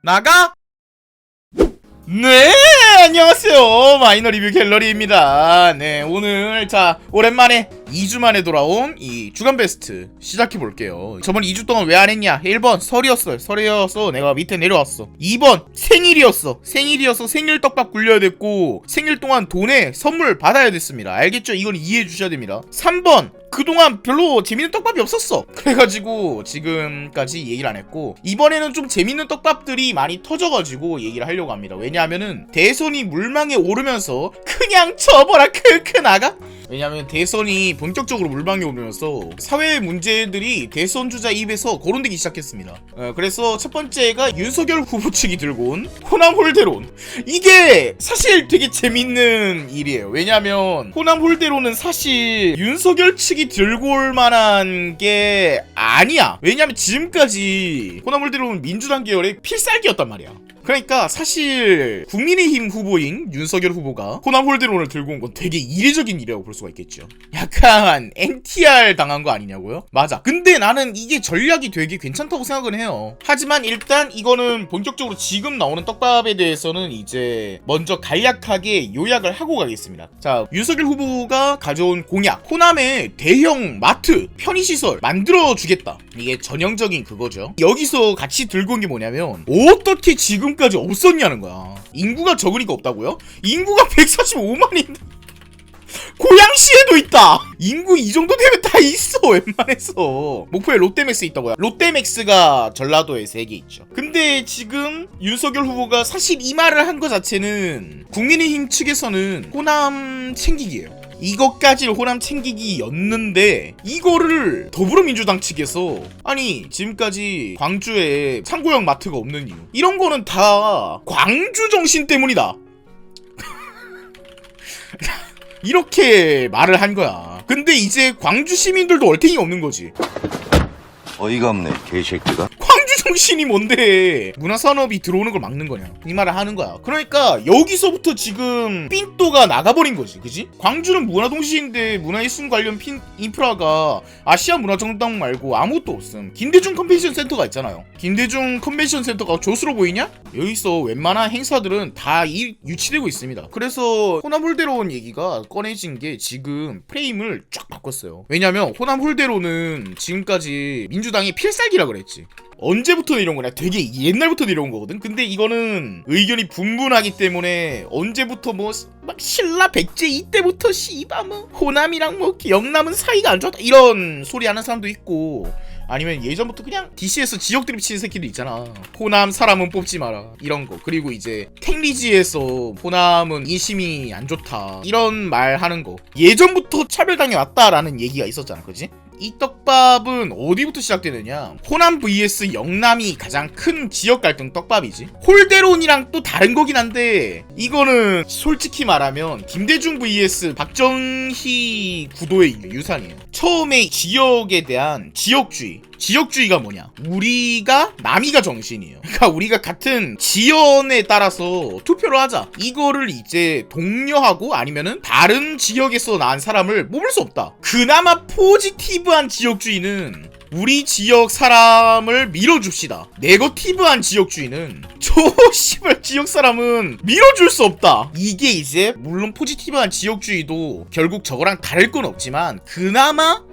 나가? 네, 안녕하세요. 마이너 리뷰 갤러리입니다. 네, 오늘 오랜만에 2주 만에 돌아온 이 주간 베스트 시작해 볼게요. 저번 2주 동안 왜 안 했냐? 1번 설이었어요. 설이어서 내가 밑에 내려왔어. 2번 생일이었어. 생일이어서 생일 떡밥 굴려야 됐고, 생일 동안 돈에 선물 받아야 됐습니다. 알겠죠? 이건 이해해 주셔야 됩니다. 3번 그동안 별로 재밌는 떡밥이 없었어. 그래가지고 지금까지 얘기를 안 했고, 이번에는 좀 재밌는 떡밥들이 많이 터져가지고 얘기를 하려고 합니다. 왜냐하면은 대선이 물망에 오르면서 그냥 접어라 크크 나가? 왜냐면 대선이 본격적으로 물망에 오르면서 사회 문제들이 대선 주자 입에서 거론되기 시작했습니다. 그래서 첫 번째가 윤석열 후보 측이 들고 온 호남 홀대론. 이게 사실 되게 재밌는 일이에요. 왜냐면 호남 홀대론은 사실 윤석열 측이 들고 올 만한 게 아니야. 왜냐면 지금까지 호남 홀대론은 민주당 계열의 필살기였단 말이야. 그러니까 사실 국민의힘 후보인 윤석열 후보가 호남 홀대론을 들고 온 건 되게 이례적인 일이라고 볼 수가 있겠죠. 약간 NTR 당한 거 아니냐고요? 맞아. 근데 나는 이게 전략이 되게 괜찮다고 생각은 해요. 하지만 일단 이거는 본격적으로 지금 나오는 떡밥에 대해서는 이제 먼저 간략하게 요약을 하고 가겠습니다. 자, 윤석열 후보가 가져온 공약, 호남에 대형 마트, 편의시설 만들어주겠다. 이게 전형적인 그거죠. 여기서 같이 들고 온 게 뭐냐면, 어떻게 지금까지 없었냐는 거야. 인구가 적으니까 없다고요? 인구가 145만인데 고양시에도 있다. 인구 이 정도 되면 다 있어. 웬만해서 목포에 롯데맥스 있다고요. 롯데맥스가 전라도에 3개 있죠. 근데 지금 윤석열 후보가 사실 이 말을 한 거 자체는 국민의힘 측에서는 호남 챙기기예요. 이것까지는 호남 챙기기였는데, 이거를 더불어민주당 측에서 아니 지금까지 광주에 창고형 마트가 없는 이유, 이런 거는 다 광주 정신 때문이다. 이렇게 말을 한 거야. 근데 이제 광주 시민들도 얼탱이 없는 거지. 어이가 없네 개새끼가. 광주 정신이 뭔데 문화산업이 들어오는 걸 막는 거냐, 이 말을 하는 거야. 그러니까 여기서부터 지금 삔또가 나가버린 거지, 그지? 광주는 문화도시인데 문화예술 관련 인프라가 아시아 문화정당 말고 아무것도 없음. 김대중 컨벤션 센터가 있잖아요. 김대중 컨벤션 센터가 조수로 보이냐? 여기서 웬만한 행사들은 다 유치되고 있습니다. 그래서 호남 홀대론 얘기가 꺼내진 게 지금 프레임을 쫙 바꿨어요. 왜냐면 호남 홀대론은 지금까지 민주당이 필살기라 그랬지. 언제부터 내려온 거냐? 되게 옛날부터 내려온 거거든. 근데 이거는 의견이 분분하기 때문에 언제부터 막 신라 백제 이때부터 씨바 호남이랑 영남은 사이가 안 좋다 이런 소리 하는 사람도 있고, 아니면 예전부터 그냥 DC에서 지역 드립 치는 새끼들 있잖아. 호남 사람은 뽑지 마라 이런 거. 그리고 이제 택리지에서 호남은 인심이 안 좋다 이런 말 하는 거 예전부터 차별당해 왔다라는 얘기가 있었잖아, 그지? 이 떡밥은 어디부터 시작되느냐? 호남 vs 영남이 가장 큰 지역 갈등 떡밥이지. 홀대론이랑 또 다른 거긴 한데, 이거는 솔직히 말하면 김대중 vs 박정희 구도의 유산이에요. 처음에 지역에 대한 지역주의가 뭐냐? 우리가 남이가 정신이에요. 그러니까 우리가 같은 지연에 따라서 투표를 하자. 이거를 이제 독려하고 아니면은 다른 지역에서 난 사람을 뽑을 수 없다. 그나마 포지티브한 지역주의는 우리 지역 사람을 밀어줍시다. 네거티브한 지역주의는 저 씨발 지역 사람은 밀어줄 수 없다. 이게 이제 물론 포지티브한 지역주의도 결국 저거랑 다를 건 없지만 그나마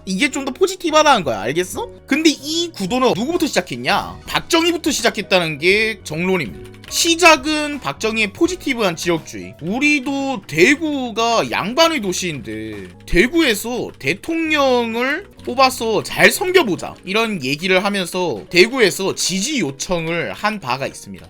이게 좀 더 포지티브하다는 거야. 알겠어? 근데 이 구도는 누구부터 시작했냐? 박정희부터 시작했다는 게 정론입니다. 시작은 박정희의 포지티브한 지역주의. 우리도 대구가 양반의 도시인데 대구에서 대통령을 뽑아서 잘 섬겨보자 이런 얘기를 하면서 대구에서 지지 요청을 한 바가 있습니다.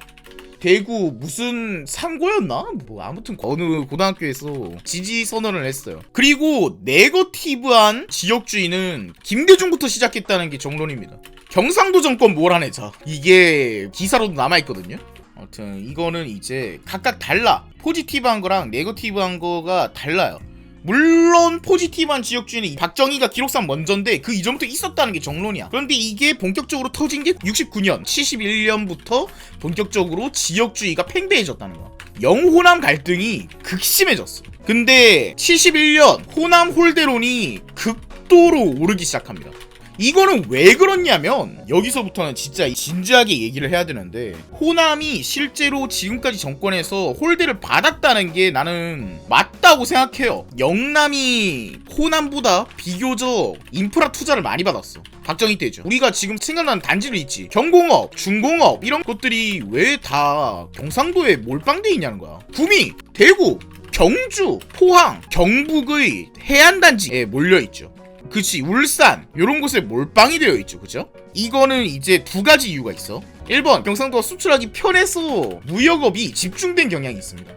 대구 무슨 상고였나? 아무튼 어느 고등학교에서 지지 선언을 했어요. 그리고 네거티브한 지역주의는 김대중부터 시작했다는 게 정론입니다. 경상도 정권 몰아내자, 이게 기사로도 남아있거든요. 아무튼 이거는 이제 각각 달라. 포지티브한 거랑 네거티브한 거가 달라요. 물론 포지티브한 지역주의는 박정희가 기록상 먼저인데 그 이전부터 있었다는 게 정론이야. 그런데 이게 본격적으로 터진 게 69년, 71년부터 본격적으로 지역주의가 팽배해졌다는 거야. 영호남 갈등이 극심해졌어. 근데 71년 호남 홀대론이 극도로 오르기 시작합니다. 이거는 왜 그렇냐면 여기서부터는 진짜 진지하게 얘기를 해야 되는데, 호남이 실제로 지금까지 정권에서 홀대를 받았다는 게 나는 맞다고 생각해요. 영남이 호남보다 비교적 인프라 투자를 많이 받았어. 박정희 때죠. 우리가 지금 생각나는 단지를 있지. 경공업, 중공업 이런 것들이 왜 다 경상도에 몰빵돼 있냐는 거야. 구미, 대구, 경주, 포항, 경북의 해안단지에 몰려있죠. 그치, 울산 요런 곳에 몰빵이 되어 있죠. 그죠? 이거는 이제 두 가지 이유가 있어. 1번, 경상도가 수출하기 편해서 무역업이 집중된 경향이 있습니다.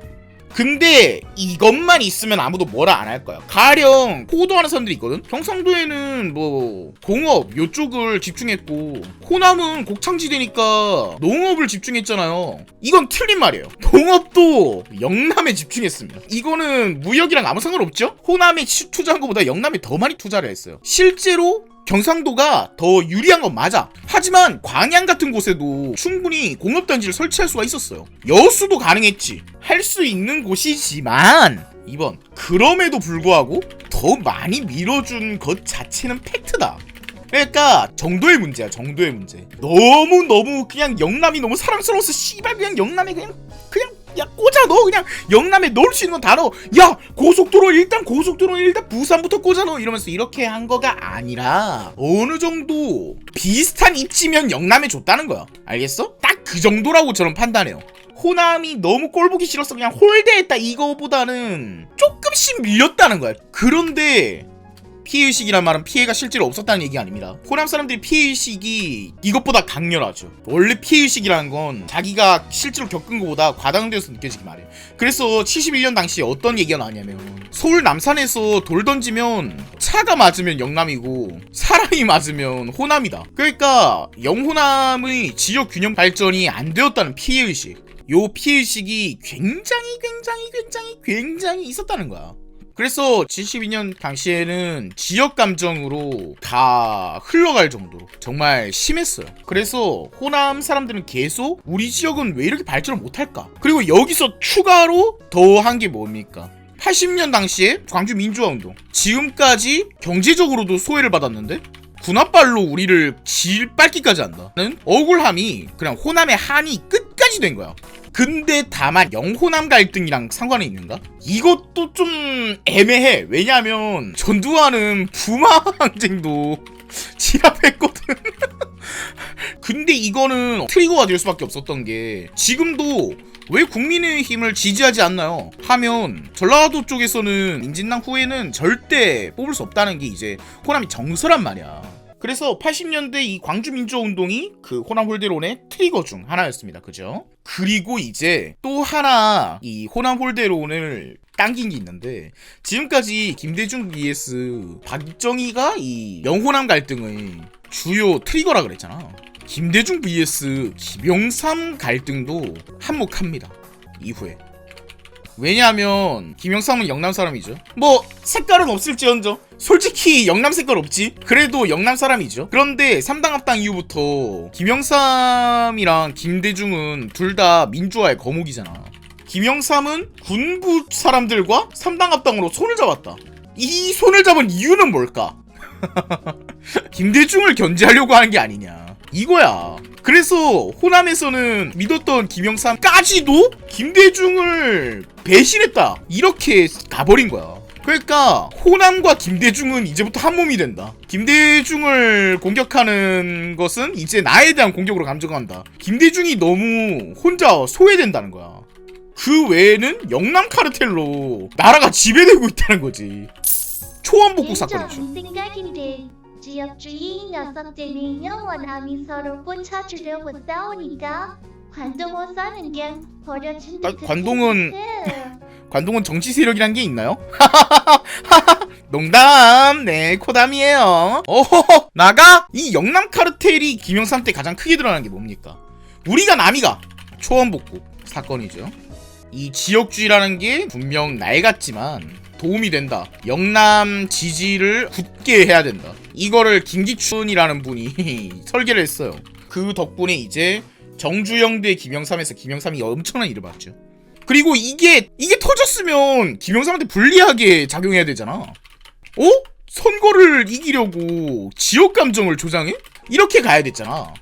근데 이것만 있으면 아무도 뭐라 안 할 거야. 가령 포도하는 사람들이 있거든. 경상도에는 뭐 공업 요쪽을 집중했고, 호남은 곡창지대니까 농업을 집중했잖아요. 이건 틀린 말이에요. 농업도 영남에 집중했습니다. 이거는 무역이랑 아무 상관없죠? 호남에 투자한 것보다 영남에 더 많이 투자를 했어요. 실제로 경상도가 더 유리한 건 맞아. 하지만 광양 같은 곳에도 충분히 공업단지를 설치할 수가 있었어요. 여수도 가능했지. 할 수 있는 곳이지만 2번, 그럼에도 불구하고 더 많이 밀어준 것 자체는 팩트다. 그러니까 정도의 문제야. 정도의 문제. 너무 그냥 영남이 너무 사랑스러워서 씨발 그냥 영남에 그냥 야 꽂아 넣어. 그냥 영남에 넣을 수 있는 건 다 넣어. 야 고속도로 일단 부산부터 꽂아 넣어 이러면서 이렇게 한 거가 아니라 어느 정도 비슷한 입지면 영남에 줬다는 거야. 알겠어? 딱 그 정도라고 저는 판단해요. 호남이 너무 꼴보기 싫어서 그냥 홀대했다 이거보다는 조금씩 밀렸다는 거야. 그런데 피해의식이란 말은 피해가 실제로 없었다는 얘기가 아닙니다. 호남 사람들이 피해의식이 이것보다 강렬하죠. 원래 피해의식이라는 건 자기가 실제로 겪은 것보다 과장되어서 느껴지기 마련이에요. 그래서 71년 당시에 어떤 얘기가 나왔냐면, 서울 남산에서 돌 던지면 차가 맞으면 영남이고 사람이 맞으면 호남이다. 그러니까 영호남의 지역 균형 발전이 안 되었다는 피해의식, 요 피해의식이 굉장히 있었다는 거야. 그래서 72년 당시에는 지역 감정으로 다 흘러갈 정도로 정말 심했어요. 그래서 호남 사람들은 계속 우리 지역은 왜 이렇게 발전을 못할까? 그리고 여기서 추가로 더 한 게 뭡니까? 80년 당시에 광주 민주화운동, 지금까지 경제적으로도 소외를 받았는데 군합발로 우리를 질밟기까지 한다는 억울함이 그냥 호남의 한이 끝까지 된 거야. 근데 다만 영호남 갈등이랑 상관이 있는가? 이것도 좀 애매해. 왜냐면 전두환은 부마항쟁도 진압했거든. 근데 이거는 트리거가 될 수밖에 없었던 게, 지금도 왜 국민의힘을 지지하지 않나요? 하면 전라도 쪽에서는 민진당 후에는 절대 뽑을 수 없다는 게 이제 호남이 정서란 말이야. 그래서 80년대 이 광주민주화운동이 그 호남 홀대론의 트리거 중 하나였습니다. 그죠? 그리고 이제 또 하나 이 호남 홀대론을 당긴 게 있는데, 지금까지 김대중 vs 박정희가 이 영호남 갈등의 주요 트리거라 그랬잖아. 김대중 vs 김영삼 갈등도 한몫합니다. 이후에. 왜냐하면 김영삼은 영남 사람이죠. 뭐 색깔은 없을지언정 솔직히 영남 색깔 없지. 그래도 영남 사람이죠. 그런데 3당 합당 이후부터 김영삼이랑 김대중은 둘 다 민주화의 거목이잖아. 김영삼은 군부 사람들과 3당 합당으로 손을 잡았다. 이 손을 잡은 이유는 뭘까? 김대중을 견제하려고 하는 게 아니냐 이거야. 그래서 호남에서는 믿었던 김영삼까지도 김대중을 배신했다 이렇게 가버린 거야. 그러니까 호남과 김대중은 이제부터 한 몸이 된다. 김대중을 공격하는 것은 이제 나에 대한 공격으로 감정한다. 김대중이 너무 혼자 소외된다는 거야. 그 외에는 영남 카르텔로 나라가 지배되고 있다는 거지. 초원복국 사건이죠. 생각인데 지역주의 녀석들이 영원함이 서로 꽂혀주려고 싸우니까 관동호 싸는 게 버려진 듯. 관동은 정치 세력이란 게 있나요? 농담. 네, 코담이에요. 어허허, 나가? 이 영남 카르텔이 김영삼 때 가장 크게 드러난 게 뭡니까? 우리가 남이가 초원복국 사건이죠. 이 지역주의라는 게 분명 날 같지만 도움이 된다. 영남 지지를 굳게 해야 된다. 이거를 김기춘이라는 분이 설계를 했어요. 그 덕분에 이제 정주영 대 김영삼에서 김영삼이 엄청난 일을 봤죠. 그리고 이게 터졌으면 김영삼한테 불리하게 작용해야 되잖아. 선거를 이기려고 지역 감정을 조장해? 이렇게 가야 됐잖아.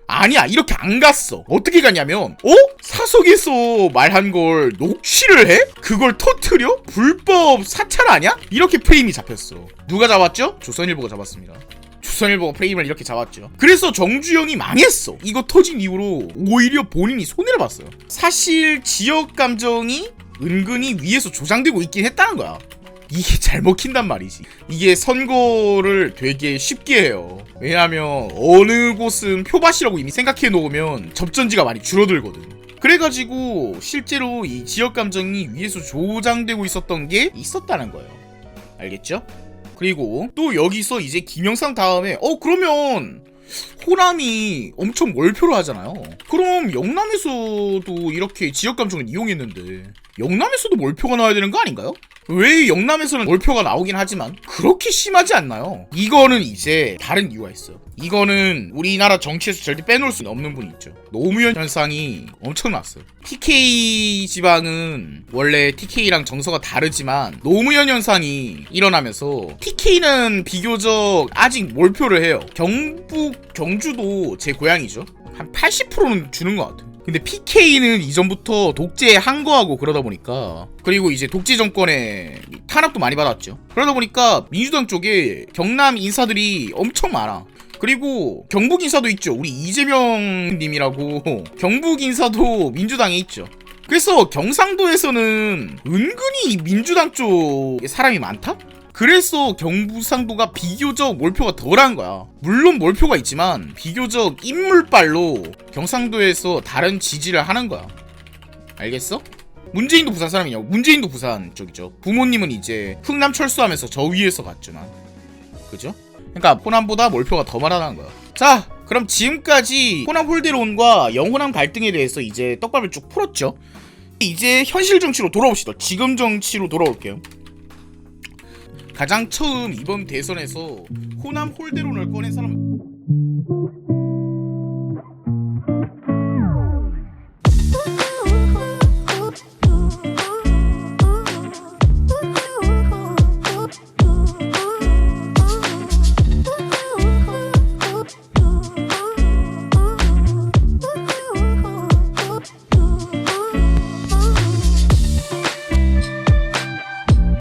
아니야, 이렇게 안 갔어. 어떻게 가냐면 사석에서 말한 걸 녹취를 해? 그걸 터트려? 불법 사찰 아니야? 이렇게 프레임이 잡혔어. 누가 잡았죠? 조선일보가 잡았습니다. 조선일보가 프레임을 이렇게 잡았죠. 그래서 정주영이 망했어. 이거 터진 이후로 오히려 본인이 손해를 봤어요. 사실 지역 감정이 은근히 위에서 조장되고 있긴 했다는 거야. 이게 잘 먹힌단 말이지. 이게 선거를 되게 쉽게 해요. 왜냐면 어느 곳은 표밭이라고 이미 생각해 놓으면 접전지가 많이 줄어들거든. 그래가지고 실제로 이 지역 감정이 위에서 조장되고 있었던 게 있었다는 거예요. 알겠죠? 그리고 또 여기서 이제 김영삼 다음에 그러면 호남이 엄청 몰표를 하잖아요. 그럼 영남에서도 이렇게 지역 감정을 이용했는데 영남에서도 몰표가 나와야 되는 거 아닌가요? 왜 영남에서는 몰표가 나오긴 하지만 그렇게 심하지 않나요? 이거는 이제 다른 이유가 있어요. 이거는 우리나라 정치에서 절대 빼놓을 수 없는 분이 있죠. 노무현 현상이 엄청났어요. TK 지방은 원래 TK랑 정서가 다르지만 노무현 현상이 일어나면서 TK는 비교적 아직 몰표를 해요. 경북, 경주도 제 고향이죠. 한 80%는 주는 것 같아요. 근데 PK는 이전부터 독재 항거하고 그러다 보니까, 그리고 이제 독재 정권에 탄압도 많이 받았죠. 그러다 보니까 민주당 쪽에 경남 인사들이 엄청 많아. 그리고 경북 인사도 있죠. 우리 이재명 님이라고 경북 인사도 민주당에 있죠. 그래서 경상도에서는 은근히 민주당 쪽에 사람이 많다? 그래서 경부상도가 비교적 몰표가 덜한 거야. 물론 몰표가 있지만 비교적 인물빨로 경상도에서 다른 지지를 하는 거야. 알겠어? 문재인도 부산 사람이냐고. 문재인도 부산 쪽이죠. 부모님은 이제 흥남 철수하면서 저 위에서 갔잖아. 그죠? 그러니까 호남보다 몰표가 더 많아나는 거야. 자, 그럼 지금까지 호남 홀대론과 영호남 갈등에 대해서 이제 떡밥을 쭉 풀었죠. 이제 현실 정치로 돌아옵시다. 지금 정치로 돌아올게요. 가장 처음 이번 대선에서 호남 홀대론을 꺼낸 사람은